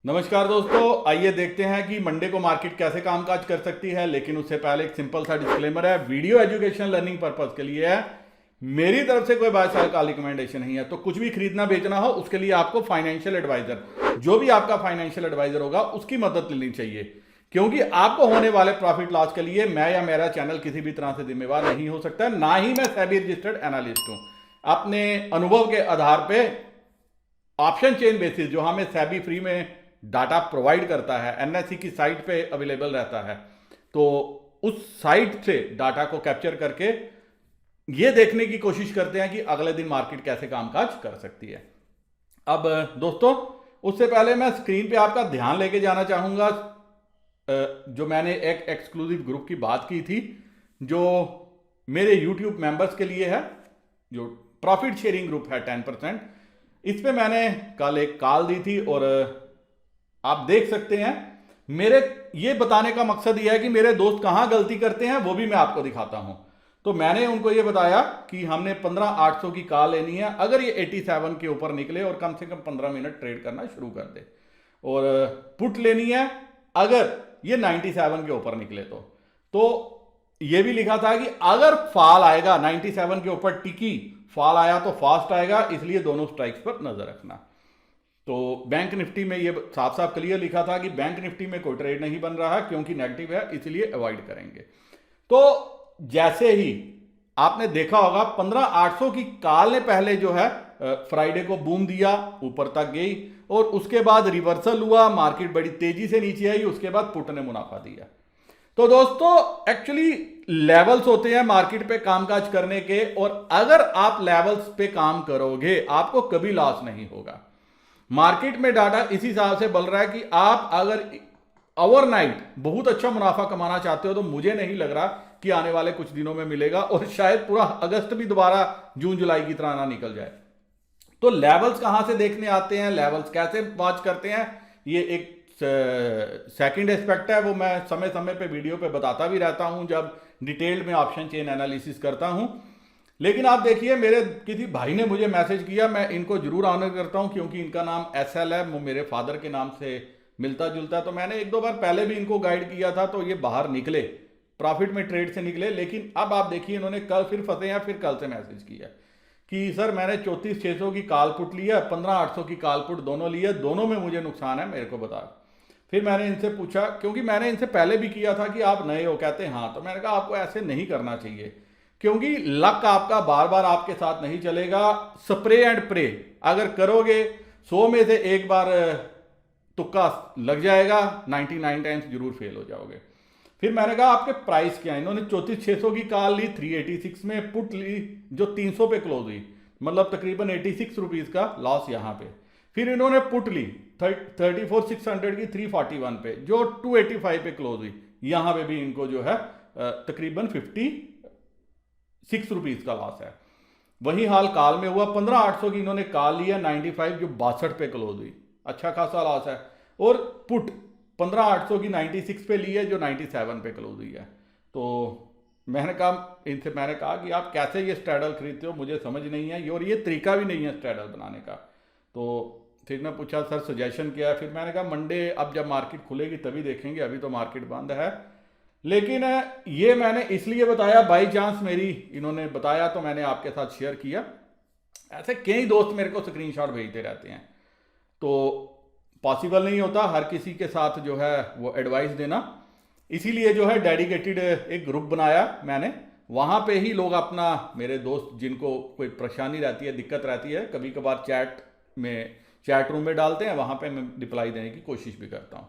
नमस्कार दोस्तों, आइए देखते हैं कि मंडे को मार्केट कैसे कामकाज कर सकती है। लेकिन उससे पहले एक सिंपल सा डिस्क्लेमर है, वीडियो एजुकेशन लर्निंग पर्पस के लिए है, मेरी तरफ से कोई बाय सेल का रिकमेंडेशन नहीं है। तो कुछ भी खरीदना बेचना हो उसके लिए आपको फाइनेंशियल एडवाइजर, जो भी आपका फाइनेंशियल एडवाइजर होगा उसकी मदद लेनी चाहिए, क्योंकि आपको होने वाले प्रॉफिट लॉस के लिए मैं या मेरा चैनल किसी भी तरह से जिम्मेवार नहीं हो सकता, ना ही मैं सेबी रजिस्टर्ड एनालिस्ट हूं। अपने अनुभव के आधार पर ऑप्शन चेन बेसिस जो हमें सेबी फ्री में डाटा प्रोवाइड करता है, एनएससी की साइट पे अवेलेबल रहता है, तो उस साइट से डाटा को कैप्चर करके ये देखने की कोशिश करते हैं कि अगले दिन मार्केट कैसे कामकाज कर सकती है। अब दोस्तों, उससे पहले मैं स्क्रीन पे आपका ध्यान लेके जाना चाहूंगा, जो मैंने एक एक्सक्लूसिव ग्रुप की बात की थी जो मेरे यूट्यूब मेंबर्स के लिए है, जो प्रॉफिट शेयरिंग ग्रुप है 10%। इस पे मैंने कल एक कॉल दी थी और आप देख सकते हैं, मेरे ये बताने का मकसद यह है कि मेरे दोस्त कहां गलती करते हैं वो भी मैं आपको दिखाता हूं। तो मैंने उनको ये बताया कि हमने 15,800 की कॉल लेनी है अगर ये 87 के ऊपर निकले और कम से कम 15 मिनट ट्रेड करना शुरू कर दे, और पुट लेनी है अगर ये 97 के ऊपर निकले तो ये भी लिखा था कि अगर फॉल आएगा 97 के ऊपर, टिकी फॉल आया तो फास्ट आएगा, इसलिए दोनों स्ट्राइक्स पर नजर रखना। तो बैंक निफ्टी में ये साफ साफ क्लियर लिखा था कि बैंक निफ्टी में कोई ट्रेड नहीं बन रहा क्योंकि नेगेटिव है, इसलिए अवॉइड करेंगे। तो जैसे ही आपने देखा होगा 15,800 की कॉल ने पहले जो है फ्राइडे को बूम दिया, ऊपर तक गई और उसके बाद रिवर्सल हुआ, मार्केट बड़ी तेजी से नीचे आई, उसके बाद पुट ने मुनाफा दिया। तो दोस्तों, एक्चुअली लेवल्स होते हैं मार्केट पे कामकाज करने के, और अगर आप लेवल्स पे काम करोगे आपको कभी लॉस नहीं होगा। मार्केट में डाटा इसी हिसाब से बल रहा है कि आप अगर ओवरनाइट बहुत अच्छा मुनाफा कमाना चाहते हो तो मुझे नहीं लग रहा कि आने वाले कुछ दिनों में मिलेगा, और शायद पूरा अगस्त भी दोबारा जून जुलाई की तरह ना निकल जाए। तो लेवल्स कहां से देखने आते हैं, लेवल्स कैसे वॉच करते हैं, ये एक सेकंड एस्पेक्ट है, वो मैं समय समय पे वीडियो पे बताता भी रहता हूं जब डिटेल में ऑप्शन चेन एनालिसिस करता हूं। लेकिन आप देखिए, मेरे किसी भाई ने मुझे मैसेज किया, मैं इनको जरूर ऑनर करता हूं क्योंकि इनका नाम एसएल है, वो मेरे फादर के नाम से मिलता जुलता है। तो मैंने एक दो बार पहले भी इनको गाइड किया था, तो ये बाहर निकले, प्रॉफिट में ट्रेड से निकले। लेकिन अब आप देखिए, इन्होंने कल फिर फंसे हैं, फिर कल से मैसेज किया कि सर मैंने 34,600 की कॉल पुट लिया, 15,800 की कॉल पुट दोनों लिए, दोनों में मुझे नुकसान है, मेरे को बता। फिर मैंने इनसे पूछा, क्योंकि मैंने इनसे पहले भी किया था कि आप नए हो, कहते हैं हाँ। तो मैंने कहा आपको ऐसे नहीं करना चाहिए, क्योंकि लक आपका बार बार आपके साथ नहीं चलेगा। स्प्रे एंड प्रे अगर करोगे, 100 में से एक बार तुक्का लग जाएगा, 99 टाइम्स जरूर फेल हो जाओगे। फिर मैंने कहा आपके प्राइस क्या है। इन्होंने 34,600 की कॉल ली, 386 में पुट ली जो 300 पे क्लोज हुई, मतलब तकरीबन 86 रुपीज का लॉस यहां पे। फिर इन्होंने पुट ली 34,600 की 341 पे जो 285 पे क्लोज हुई, यहां पे भी इनको जो है तकरीबन 56 रुपीज का लॉस है। वही हाल कॉल में हुआ, 15,800 की इन्होंने कॉल लिया 95 जो 62 पे क्लोज हुई, अच्छा खासा लॉस है। और पुट 15,800 की 96 पे ली है जो 97 पे क्लोज हुई है। तो मैंने कहा कि आप कैसे ये स्ट्रैडल खरीदते हो, मुझे समझ नहीं है, और ये तरीका भी नहीं है स्ट्रैडल बनाने का। तो फिर मैं पूछा सर सजेशन क्या है। फिर मैंने कहा मंडे अब जब मार्केट खुलेगी तभी देखेंगे, अभी तो मार्केट बंद है। लेकिन ये मैंने इसलिए बताया, बाई चांस मेरी इन्होंने बताया तो मैंने आपके साथ शेयर किया। ऐसे कई दोस्त मेरे को स्क्रीनशॉट भेजते रहते हैं, तो पॉसिबल नहीं होता हर किसी के साथ जो है वो एडवाइस देना, इसीलिए जो है डेडिकेटेड एक ग्रुप बनाया मैंने। वहां पे ही लोग अपना, मेरे दोस्त जिनको कोई परेशानी रहती है, दिक्कत रहती है, कभी कभार चैट रूम में डालते हैं, वहां पे मैं रिप्लाई देने की कोशिश भी करता हूं।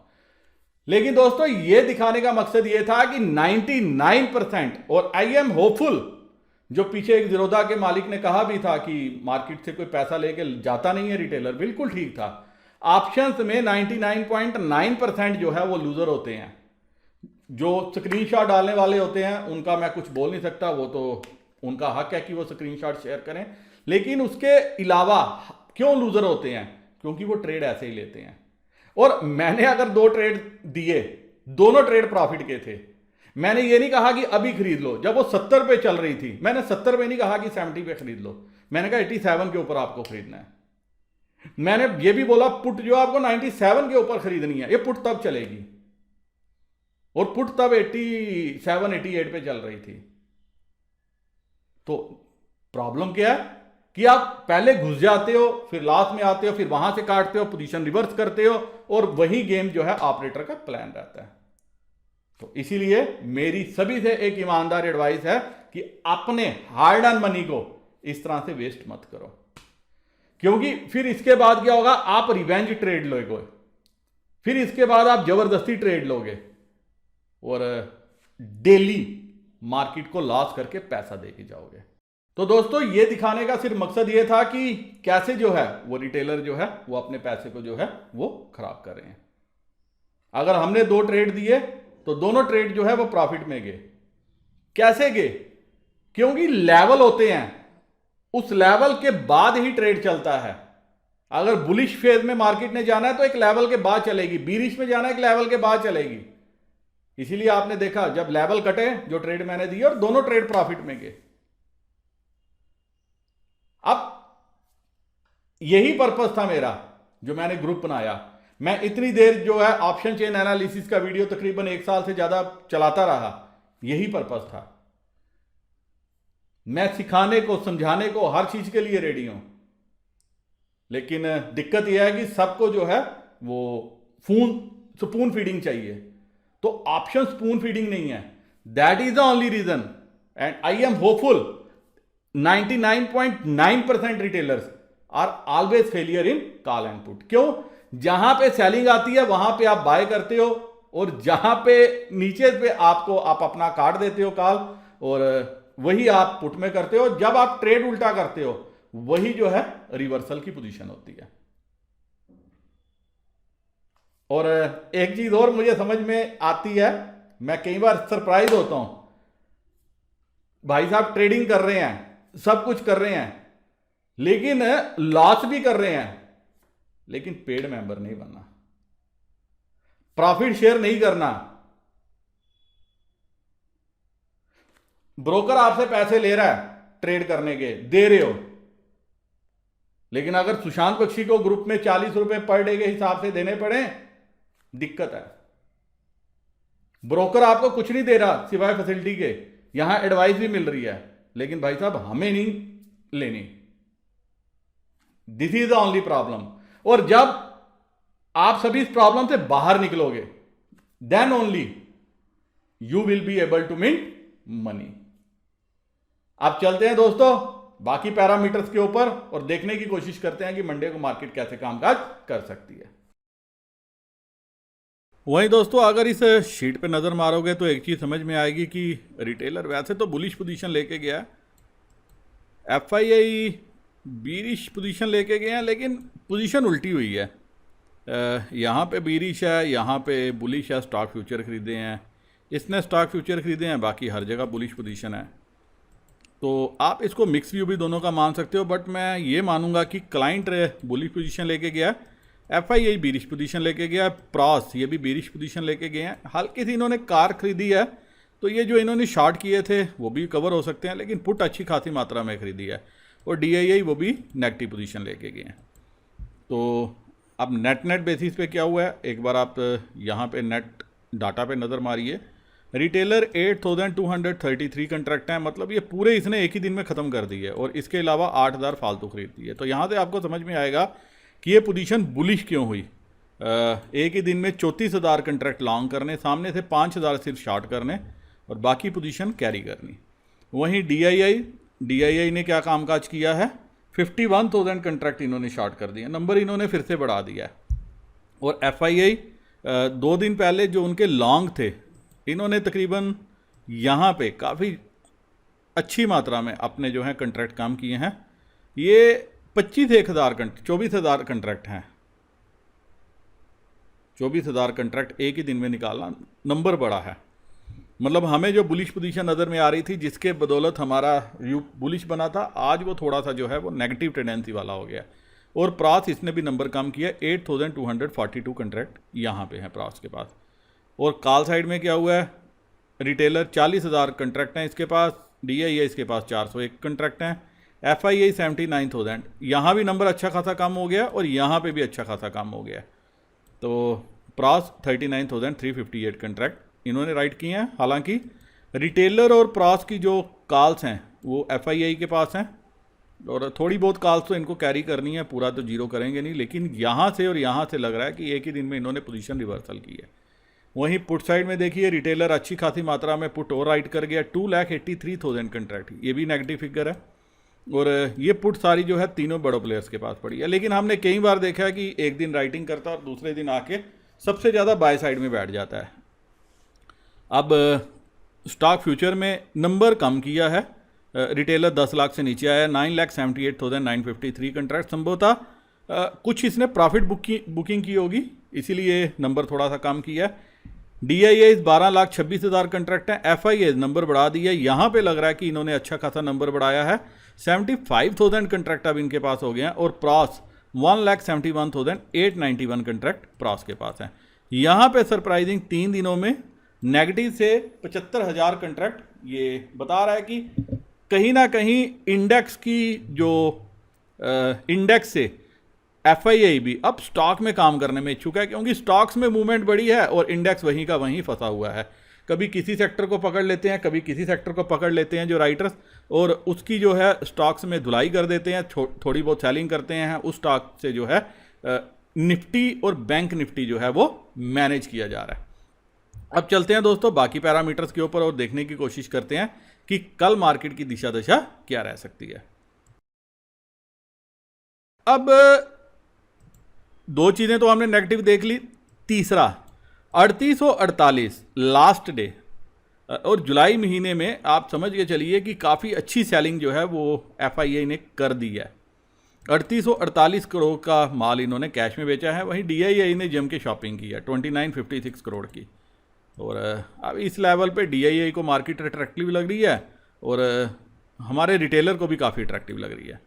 लेकिन दोस्तों, ये दिखाने का मकसद ये था कि 99%, और आई एम होपफुल, जो पीछे एक जिरोदा के मालिक ने कहा भी था कि मार्केट से कोई पैसा लेके जाता नहीं है रिटेलर, बिल्कुल ठीक था। ऑप्शंस में 99.9% जो है वो लूजर होते हैं। जो स्क्रीनशॉट डालने वाले होते हैं उनका मैं कुछ बोल नहीं सकता, वो तो उनका हक है कि वो स्क्रीनशॉट शेयर करें। लेकिन उसके अलावा क्यों लूजर होते हैं, क्योंकि वो ट्रेड ऐसे ही लेते हैं। और मैंने अगर 2 ट्रेड दिए, दोनों ट्रेड प्रॉफिट के थे। मैंने ये नहीं कहा कि अभी खरीद लो, जब वो 70 पे चल रही थी मैंने 70 पे नहीं कहा कि 70 पे खरीद लो, मैंने कहा 87 के ऊपर आपको खरीदना है। मैंने ये भी बोला पुट जो आपको 97 के ऊपर खरीदनी है, ये पुट तब चलेगी, और पुट तब 87 88 पे चल रही थी। तो प्रॉब्लम क्या है कि आप पहले घुस जाते हो, फिर लास्ट में आते हो, फिर वहां से काटते हो, पोजीशन रिवर्स करते हो, और वही गेम जो है ऑपरेटर का प्लान रहता है। तो इसीलिए मेरी सभी से एक ईमानदार एडवाइस है कि अपने हार्ड अर्न मनी को इस तरह से वेस्ट मत करो, क्योंकि फिर इसके बाद क्या होगा, आप रिवेंज ट्रेड लोगे, फिर इसके बाद आप जबरदस्ती ट्रेड लोगे और डेली मार्केट को लॉस करके पैसा देके जाओगे। तो दोस्तों ये दिखाने का सिर्फ मकसद ये था कि कैसे जो है वो रिटेलर जो है वो अपने पैसे को जो है वो खराब कर रहे हैं। अगर हमने 2 ट्रेड दिए तो दोनों ट्रेड जो है वो प्रॉफिट में गए। कैसे गए? क्योंकि लेवल होते हैं, उस लेवल के बाद ही ट्रेड चलता है। अगर बुलिश फेज में मार्केट ने जाना है तो एक लेवल के बाद चलेगी, बीरिश में जाना है एक लेवल के बाद चलेगी। इसीलिए आपने देखा जब लेवल कटे जो ट्रेड मैंने दिए और दोनों ट्रेड प्रॉफिट में गए। अब यही पर्पस था मेरा जो मैंने ग्रुप बनाया। मैं इतनी देर जो है ऑप्शन चेन एनालिसिस का वीडियो तकरीबन 1 साल से ज्यादा चलाता रहा, यही पर्पस था। मैं सिखाने को समझाने को हर चीज के लिए रेडी हूं, लेकिन दिक्कत यह है कि सबको जो है वो स्पून फीडिंग चाहिए। तो ऑप्शन स्पून फीडिंग नहीं है। That is the only reason and I am hopeful 99.9% retailers are always failure in call and put. क्यों? जहां पे सेलिंग आती है वहां पे आप बाय करते हो, और जहां पे नीचे पे आप अपना काट देते हो कॉल, और वही आप पुट में करते हो। जब आप ट्रेड उल्टा करते हो वही जो है रिवर्सल की पोजीशन होती है। और एक चीज और मुझे समझ में आती है, मैं कई बार सरप्राइज होता हूं, भाई साहब ट्रेडिंग कर रहे हैं, सब कुछ कर रहे हैं, लेकिन लॉस भी कर रहे हैं, लेकिन पेड मेंबर नहीं बनना, प्रॉफिट शेयर नहीं करना। ब्रोकर आपसे पैसे ले रहा है ट्रेड करने के, दे रहे हो, लेकिन अगर सुशांत बख्शी को ग्रुप में 40 रुपए पर डे के हिसाब से देने पड़े, दिक्कत है। ब्रोकर आपको कुछ नहीं दे रहा सिवाय फैसिलिटी के, यहां एडवाइस भी मिल रही है, लेकिन भाई साहब हमें नहीं लेनी। This is the only problem. और जब आप सभी इस प्रॉब्लम से बाहर निकलोगे, then only you will be able to mint money. अब चलते हैं दोस्तों बाकी पैरामीटर्स के ऊपर और देखने की कोशिश करते हैं कि मंडे को मार्केट कैसे कामकाज कर सकती है। वहीं दोस्तों अगर इस शीट पे नज़र मारोगे तो एक चीज़ समझ में आएगी कि रिटेलर वैसे तो बुलिश पोजीशन लेके गया है, एफआईआई बीरिश पोजीशन लेके गए हैं, लेकिन पोजीशन उल्टी हुई है। यहाँ पे बीरिश है, यहाँ पे बुलिश है, स्टॉक फ्यूचर खरीदे हैं, इसने स्टॉक फ्यूचर खरीदे हैं, बाकी हर जगह बुलिश पोजीशन है। तो आप इसको मिक्स व्यू भी दोनों का मान सकते हो, बट मैं ये मानूंगा कि क्लाइंट बुलिश पोजीशन लेके गया, एफआईआई बीरिश पोजीशन लेके गया, प्रॉस ये भी बीरिश पोजीशन लेके गए हैं। हल्की सी इन्होंने कार खरीदी है, तो ये जो इन्होंने शॉर्ट किए थे वो भी कवर हो सकते हैं, लेकिन पुट अच्छी खासी मात्रा में खरीदी है। और डीआईआई वो भी नेगेटिव पोजीशन लेके गए हैं। तो अब नेट बेसिस पे क्या हुआ है, एक बार आप यहाँ पे नेट डाटा पे नज़र मारिए। रिटेलर 8233 कंट्रैक्ट हैं, मतलब ये पूरे इसने एक ही दिन में ख़त्म कर दी है, और इसके अलावा 8000 फालतू खरीद दी है। तो यहाँ से आपको समझ में आएगा कि ये पोजीशन बुलिश क्यों हुई। एक ही दिन में 34,000 कंट्रैक्ट लॉन्ग करने, सामने से 5,000 सिर्फ शॉर्ट करने और बाकी पोजीशन कैरी करनी। वहीं डीआईआई ने क्या कामकाज किया है, 51,000 कंट्रैक्ट इन्होंने शॉर्ट कर दिए, नंबर इन्होंने फिर से बढ़ा दिया है। और एफआईआई 2 दिन पहले जो उनके लॉन्ग थे, इन्होंने तकरीबन यहाँ पे काफ़ी अच्छी मात्रा में अपने जो है कंट्रैक्ट काम किए हैं। ये 24,000 कंट्रैक्ट हैं, 24,000 कंट्रैक्ट एक ही दिन में निकालना, नंबर बड़ा है। मतलब हमें जो बुलिश पोजीशन नज़र में आ रही थी, जिसके बदौलत हमारा व्यू बुलिश बना था, आज वो थोड़ा सा जो है वो नेगेटिव टेंडेंसी वाला हो गया। और प्रास इसने भी नंबर कम किया, 8,242 कंट्रैक्ट यहाँ पे हैं प्रास के पास। और कॉल साइड में क्या हुआ है, रिटेलर 40,000 कंट्रैक्ट हैं इसके पास, डीआईआई इसके पास 401 कंट्रैक्ट हैं, FIA 79,000, यहाँ भी नंबर अच्छा खासा कम हो गया और यहाँ पे भी अच्छा खासा कम हो गया। तो प्रॉस 39,358 कंट्रैक्ट इन्होंने राइट किए हैं। हालांकि रिटेलर और प्रॉस की जो कॉल्स हैं वो FIA के पास हैं और थोड़ी बहुत कॉल्स तो इनको कैरी करनी है, पूरा तो जीरो करेंगे नहीं, लेकिन यहाँ से और यहाँ से लग रहा है कि एक ही दिन में इन्होंने पोजीशन रिवर्सल की है। वहीं पुट साइड में देखिए रिटेलर अच्छी खासी मात्रा में पुट और राइट कर गया, 2,83,000 कंट्रैक्ट, ये भी नेगेटिव फिगर है। और ये पुट सारी जो है तीनों बड़ों प्लेयर्स के पास पड़ी है। लेकिन हमने कई बार देखा है कि एक दिन राइटिंग करता है और दूसरे दिन आके सबसे ज़्यादा बाय साइड में बैठ जाता है। अब स्टॉक फ्यूचर में नंबर कम किया है, रिटेलर 10 लाख से नीचे आया, 9,78,953 कंट्रैक्ट। संभवतः कुछ इसने प्रॉफिट बुकिंग की होगी, इसीलिए नंबर थोड़ा सा कम किया है। DIA 12,26,000 कंट्रैक्ट है। FIA नंबर बढ़ा दिया, यहाँ पे लग रहा है कि इन्होंने अच्छा खासा नंबर बढ़ाया है, 75,000 कंट्रैक्ट अब इनके पास हो गए हैं। और प्रॉस 1,71,891 कंट्रैक्ट प्रॉस के पास है। यहाँ पे सरप्राइजिंग 3 दिनों में नेगेटिव से 75,000 कंट्रैक्ट, ये बता रहा है कि कहीं ना कहीं इंडेक्स की जो इंडेक्स से FIA भी अब स्टॉक में काम करने में इच्छुक है, क्योंकि स्टॉक्स में मूवमेंट बढ़ी है और इंडेक्स वहीं का वहीं फंसा हुआ है। कभी किसी सेक्टर को पकड़ लेते हैं, कभी किसी सेक्टर को पकड़ लेते हैं जो राइटर्स, और उसकी जो है स्टॉक्स में धुलाई कर देते हैं, थोड़ी बहुत सेलिंग करते हैं। उस स्टॉक से जो है निफ्टी और बैंक निफ्टी जो है वो मैनेज किया जा रहा है। अब चलते हैं दोस्तों बाकी पैरामीटर्स के ऊपर और देखने की कोशिश करते हैं कि कल मार्केट की दिशा दशा क्या रह सकती है। अब 2 चीज़ें तो हमने नेगेटिव देख ली, तीसरा 3848 लास्ट डे, और जुलाई महीने में आप समझ के चलिए कि काफ़ी अच्छी सेलिंग जो है वो FIA ने कर दी है। 3848 करोड़ का माल इन्होंने कैश में बेचा है। वहीं DIA ने जम के शॉपिंग की है 2956 करोड़ की। और अब इस लेवल पे DIA को मार्केट अट्रैक्टिव लग रही है और हमारे रिटेलर को भी काफ़ी अट्रैक्टिव लग रही है।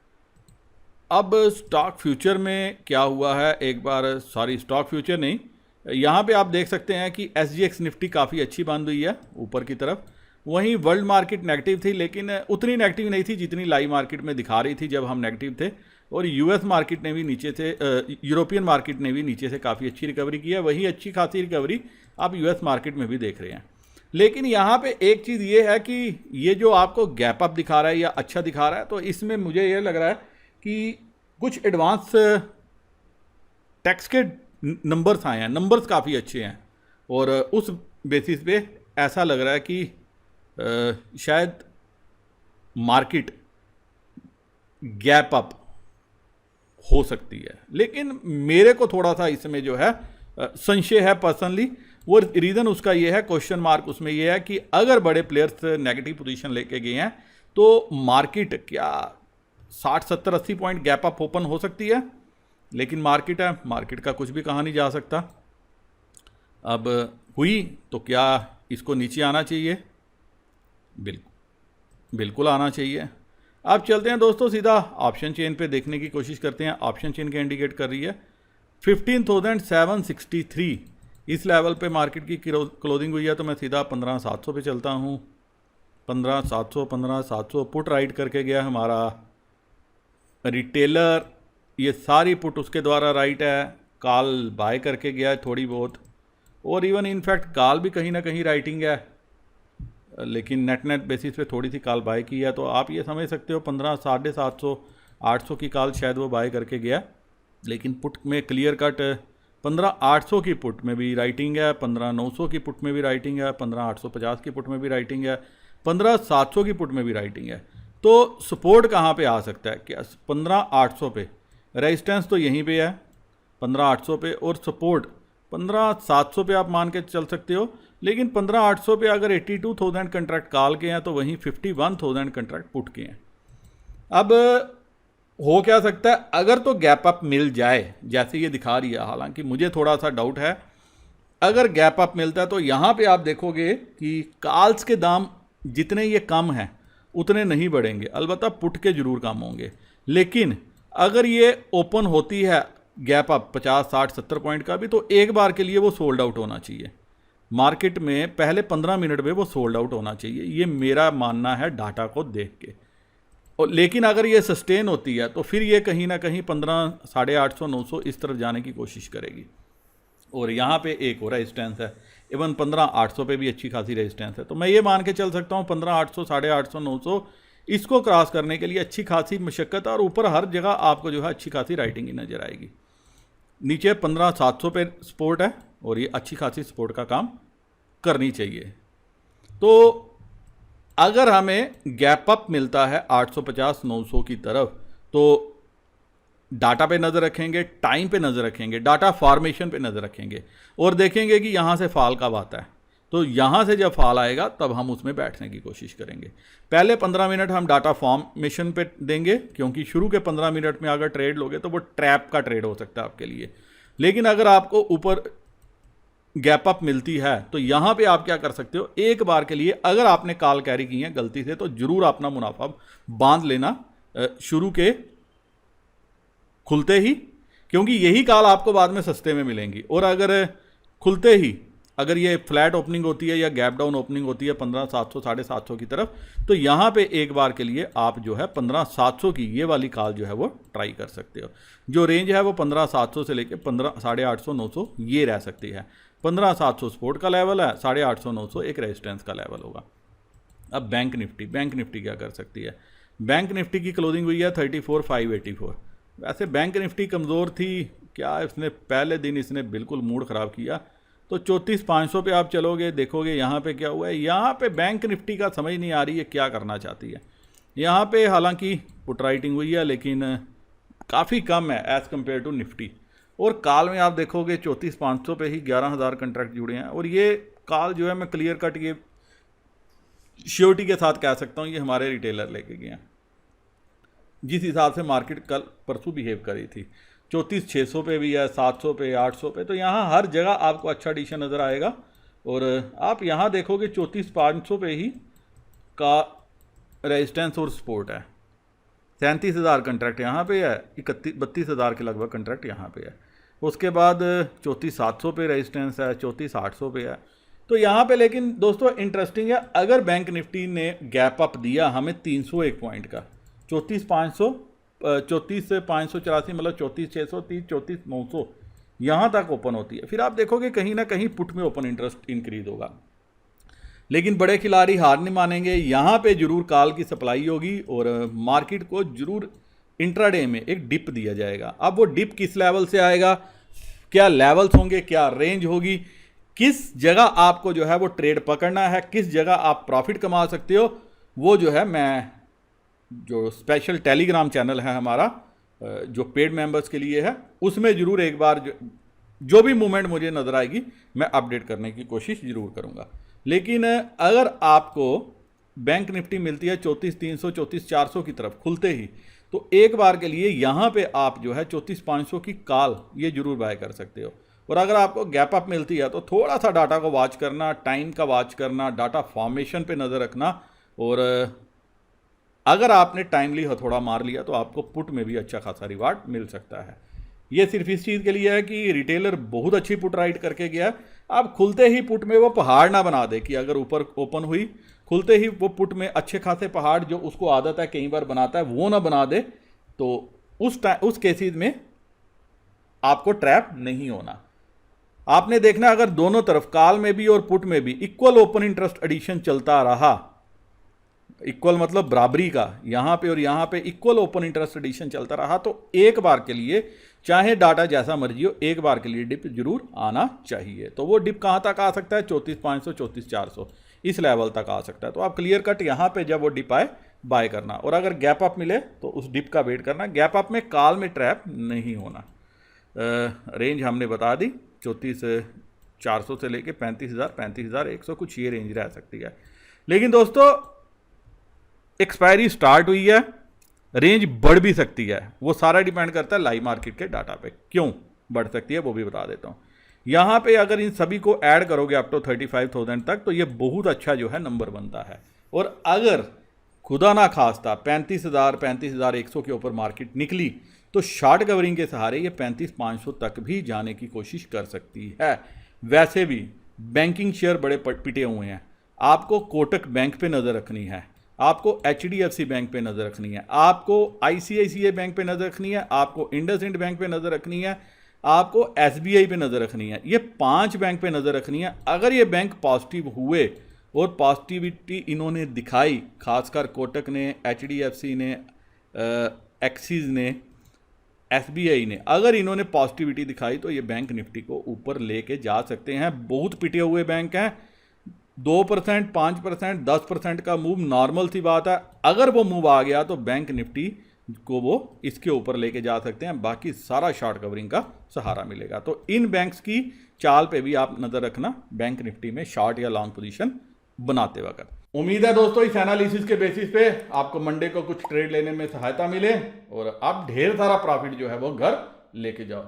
अब स्टॉक फ्यूचर में क्या हुआ है एक बार, सॉरी स्टॉक फ्यूचर नहीं, यहाँ पे आप देख सकते हैं कि SGX निफ्टी काफ़ी अच्छी बंद हुई है यूपर की तरफ। वहीं वर्ल्ड मार्केट नेगेटिव थी, लेकिन उतनी नेगेटिव नहीं थी जितनी लाइव मार्केट में दिखा रही थी जब हम नेगेटिव थे। और US मार्केट ने भी नीचे से, यूरोपियन मार्केट ने भी नीचे से काफ़ी अच्छी रिकवरी की है। वही अच्छी खासी रिकवरी आप US मार्केट में भी देख रहे हैं। लेकिन यहाँ पे एक चीज़ ये है कि ये जो आपको गैप अप दिखा रहा है या अच्छा दिखा रहा है, तो इसमें मुझे ये लग रहा है कि कुछ एडवांस टैक्स के नंबर्स आए हैं, नंबर्स काफ़ी अच्छे हैं और उस बेसिस पे ऐसा लग रहा है कि शायद मार्केट गैप अप हो सकती है। लेकिन मेरे को थोड़ा सा इसमें जो है संशय है पर्सनली। वो रीज़न उसका ये है, क्वेश्चन मार्क उसमें ये है कि अगर बड़े प्लेयर्स नेगेटिव पोजीशन लेके गए हैं तो मार्केट क्या 60, 70, 80 पॉइंट गैप अप ओपन हो सकती है। लेकिन मार्केट है, मार्केट का कुछ भी कहा नहीं जा सकता। अब हुई तो क्या इसको नीचे आना चाहिए? बिल्कुल आना चाहिए। अब चलते हैं दोस्तों सीधा ऑप्शन चेन पे देखने की कोशिश करते हैं। ऑप्शन चेन के इंडिकेट कर रही है 15,763 इस लेवल पे मार्केट की क्लोजिंग हुई है। तो मैं सीधा 15,700 पे चलता हूँ। 15,700 पुट राइट करके गया हमारा रिटेलर, ये सारी पुट उसके द्वारा राइट है। कॉल बाय करके गया है थोड़ी बहुत, और इवन इनफैक्ट कॉल भी कहीं ना कहीं राइटिंग है, लेकिन नेट बेसिस पे थोड़ी सी कॉल बाय की है। तो आप ये समझ सकते हो 15,750 800 की कॉल शायद वो बाय करके गया। लेकिन पुट में क्लियर कट 15,800 की पुट में भी राइटिंग है, 15,900 की पुट में भी राइटिंग है, 15,850 की पुट में भी राइटिंग है, 15,700 की पुट में भी राइटिंग है। तो सपोर्ट कहाँ पे आ सकता है? क्या 15,800 पे? रेजिस्टेंस तो यहीं पे है 15,800 पे, और सपोर्ट 15,700 पे आप मान के चल सकते हो। लेकिन 15,800 पे अगर 82,000 कंट्रैक्ट कॉल के हैं तो वहीं 51,000 कंट्रैक्ट पुट के हैं। अब हो क्या सकता है अगर तो गैप अप मिल जाए जैसे ये दिखा रही है, हालांकि मुझे थोड़ा सा डाउट है। अगर गैप अप मिलता है तो यहाँ पे आप देखोगे कि कॉल्स के दाम जितने ये कम हैं उतने नहीं बढ़ेंगे, अलबत्ता पुट के जरूर कम होंगे। लेकिन अगर ये ओपन होती है गैप अप 50, 60, 70 पॉइंट का भी, तो एक बार के लिए वो सोल्ड आउट होना चाहिए। मार्केट में पहले 15 मिनट में वो सोल्ड आउट होना चाहिए, ये मेरा मानना है डाटा को देख के। और लेकिन अगर ये सस्टेन होती है तो फिर ये कहीं ना कहीं 15, 850, 900 इस तरफ जाने की कोशिश करेगी। और यहाँ पे एक और रेजिस्टेंस है, इवन 15,800 पे भी अच्छी खासी रेजिस्टेंस है। तो मैं ये मान के चल सकता हूँ 15,800, 850, 900 इसको क्रॉस करने के लिए अच्छी खासी मशक्क़त है, और ऊपर हर जगह आपको जो है अच्छी खासी राइटिंग ही नज़र आएगी। नीचे 15,700 पे सपोर्ट है और ये अच्छी खासी सपोर्ट का काम करनी चाहिए। तो अगर हमें गैप अप मिलता है 850, 900 की तरफ, तो डाटा पे नज़र रखेंगे, टाइम पे नज़र रखेंगे, डाटा फॉर्मेशन पे नज़र रखेंगे और देखेंगे कि यहाँ से फॉल कब आता है। तो यहाँ से जब फॉल आएगा तब हम उसमें बैठने की कोशिश करेंगे। पहले 15 मिनट हम डाटा फॉर्मेशन पे देंगे, क्योंकि शुरू के 15 मिनट में अगर ट्रेड लोगे तो वो ट्रैप का ट्रेड हो सकता है आपके लिए। लेकिन अगर आपको ऊपर गैप अप मिलती है तो यहाँ पे आप क्या कर सकते हो, एक बार के लिए अगर आपने कॉल कैरी की है गलती से तो ज़रूर अपना मुनाफा बांध लेना शुरू के खुलते ही, क्योंकि यही कॉल आपको बाद में सस्ते में मिलेंगी। और अगर खुलते ही अगर ये फ्लैट ओपनिंग होती है या गैप डाउन ओपनिंग होती है 15,700, 750 की तरफ, तो यहाँ पे एक बार के लिए आप जो है 15,700 की ये वाली कॉल जो है वो ट्राई कर सकते हो। जो रेंज है वो 15,700 से लेके 850, 900 ये रह सकती है। 15,700 सपोर्ट का लेवल है, 850, 900 एक रेजिस्टेंस का लेवल होगा। अब बैंक निफ्टी क्या कर सकती है? बैंक निफ्टी की क्लोजिंग हुई है 34,584। वैसे बैंक निफ्टी कमज़ोर थी क्या, इसने पहले दिन इसने बिल्कुल मूड ख़राब किया। तो 34,500 पे आप चलोगे, देखोगे यहाँ पे क्या हुआ है। यहाँ पे बैंक निफ्टी का समझ नहीं आ रही है क्या करना चाहती है। यहाँ पे हालांकि पुट राइटिंग हुई है लेकिन काफ़ी कम है एज़ कम्पेयर टू निफ्टी। और कॉल में आप देखोगे 34,500 पे ही 11,000 कंट्रैक्ट जुड़े हैं। और ये कॉल जो है मैं क्लियर कट ये श्योरिटी के साथ कह सकता हूँ ये हमारे रिटेलर लेके गए हैं, जिस हिसाब से मार्केट कल परसों बिहेव करी थी। 34,600 पे भी है, 700 पे, 800 पे, तो यहाँ हर जगह आपको अच्छा एडिशन नज़र आएगा। और आप यहाँ देखोगे 34,500 पे ही का रेजिस्टेंस और सपोर्ट है। 37,000 कंट्रैक्ट यहाँ पे है, 32,000 के लगभग कंट्रैक्ट यहाँ पे है। उसके बाद 34,700 पे रेजिस्टेंस है, 34,800 पे है। तो यहाँ पे लेकिन दोस्तों इंटरेस्टिंग है, अगर बैंक निफ्टी ने गैप अप दिया हमें 301 पॉइंट का, 34,500, 34 से 584 मतलब 34,630, 34,900 यहाँ तक ओपन होती है, फिर आप देखोगे कहीं ना कहीं पुट में ओपन इंटरेस्ट इंक्रीज होगा। लेकिन बड़े खिलाड़ी हार नहीं मानेंगे, यहाँ पे जरूर कॉल की सप्लाई होगी और मार्केट को जरूर इंट्राडे में एक डिप दिया जाएगा। अब वो डिप किस लेवल से आएगा, क्या लेवल्स होंगे, क्या रेंज होगी, किस जगह आपको जो है वो ट्रेड पकड़ना है, किस जगह आप प्रॉफिट कमा सकते हो, वो जो है मैं जो स्पेशल टेलीग्राम चैनल है हमारा जो पेड मेंबर्स के लिए है उसमें ज़रूर एक बार जो भी मूवमेंट मुझे नज़र आएगी मैं अपडेट करने की कोशिश ज़रूर करूँगा। लेकिन अगर आपको बैंक निफ्टी मिलती है 34,300, 34,400 की तरफ खुलते ही, तो एक बार के लिए यहाँ पे आप जो है 34,500 की कॉल ये जरूर बाय कर सकते हो। और अगर आपको गैप अप मिलती है तो थोड़ा सा डाटा को वॉच करना, टाइम का वॉच करना, डाटा फॉर्मेशन पे नज़र रखना। और अगर आपने टाइमली हथौड़ा मार लिया तो आपको पुट में भी अच्छा खासा रिवार्ड मिल सकता है। ये सिर्फ इस चीज़ के लिए है कि रिटेलर बहुत अच्छी पुट राइट करके गया। अब खुलते ही पुट में वो पहाड़ ना बना दे कि अगर ऊपर ओपन हुई खुलते ही वो पुट में अच्छे खासे पहाड़ जो उसको आदत है कई बार बनाता है वो ना बना दे, तो उस केसेस में आपको ट्रैप नहीं होना। आपने देखना अगर दोनों तरफ कॉल में भी और पुट में भी इक्वल ओपन इंटरेस्ट एडिशन चलता रहा, इक्वल मतलब बराबरी का, यहाँ पे और यहाँ पे इक्वल ओपन इंटरेस्ट एडिशन चलता रहा, तो एक बार के लिए चाहे डाटा जैसा मर्जी हो एक बार के लिए डिप जरूर आना चाहिए। तो वो डिप कहाँ तक आ सकता है, 34,500, 34,400 इस लेवल तक आ सकता है। तो आप क्लियर कट यहाँ पे जब वो डिप आए बाय करना, और अगर गैप अप मिले तो उस डिप का वेट करना। गैप अप में कॉल में ट्रैप नहीं होना। रेंज हमने बता दी 34,400 से लेके 35,000, 35,100 कुछ ये रेंज रह सकती है। लेकिन दोस्तों एक्सपायरी स्टार्ट हुई है, रेंज बढ़ भी सकती है, वो सारा डिपेंड करता है लाइव मार्केट के डाटा पे। क्यों बढ़ सकती है वो भी बता देता हूँ। यहाँ पे अगर इन सभी को ऐड करोगे अप टू 35,000 तक तो ये बहुत अच्छा जो है नंबर बनता है। और अगर खुदा ना खास्ता 35,000, 35,100 के ऊपर मार्केट निकली तो शॉर्ट कवरिंग के सहारे ये 35,500 तक भी जाने की कोशिश कर सकती है। वैसे भी बैंकिंग शेयर बड़े पिटे हुए हैं, आपको कोटक बैंक पे नज़र रखनी है। आपको HDFC बैंक पे नज़र रखनी है, आपको ICICI बैंक पे नज़र रखनी है, आपको इंडसइंड बैंक पे नज़र रखनी है, आपको SBI पे नज़र रखनी है। ये 5 बैंक पे नज़र रखनी है। अगर ये बैंक पॉजिटिव हुए और पॉजिटिविटी इन्होंने दिखाई, खासकर कोटक ने, HDFC ने, एक्सिस ने, SBI ने, अगर इन्होंने पॉजिटिविटी दिखाई तो ये बैंक निफ्टी को ऊपर लेके जा सकते हैं। बहुत पिटे हुए बैंक हैं, 2%, 5%, 10% का मूव नॉर्मल सी बात है। अगर वो मूव आ गया तो बैंक निफ्टी को वो इसके ऊपर लेके जा सकते हैं, बाकी सारा शॉर्ट कवरिंग का सहारा मिलेगा। तो इन बैंक्स की चाल पे भी आप नज़र रखना बैंक निफ्टी में शॉर्ट या लॉन्ग पोजीशन बनाते वक्त। उम्मीद है दोस्तों इस एनालिसिस के बेसिस पे आपको मंडे को कुछ ट्रेड लेने में सहायता मिले और आप ढेर सारा प्रॉफिट जो है वो घर लेके जाओ।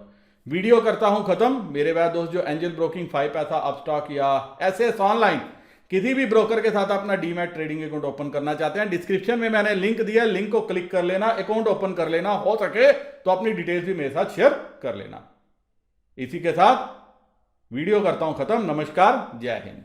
वीडियो करता हूं खत्म। मेरे वह दोस्त जो एंजल ब्रोकिंग, 5 पैसा, अपस्टॉक या SS ऑनलाइन किसी भी ब्रोकर के साथ अपना डीमैट ट्रेडिंग अकाउंट ओपन करना चाहते हैं, डिस्क्रिप्शन में मैंने लिंक दिया, लिंक को क्लिक कर लेना, अकाउंट ओपन कर लेना। हो सके तो अपनी डिटेल्स भी मेरे साथ शेयर कर लेना। इसी के साथ वीडियो करता हूं खत्म। नमस्कार, जय हिंद।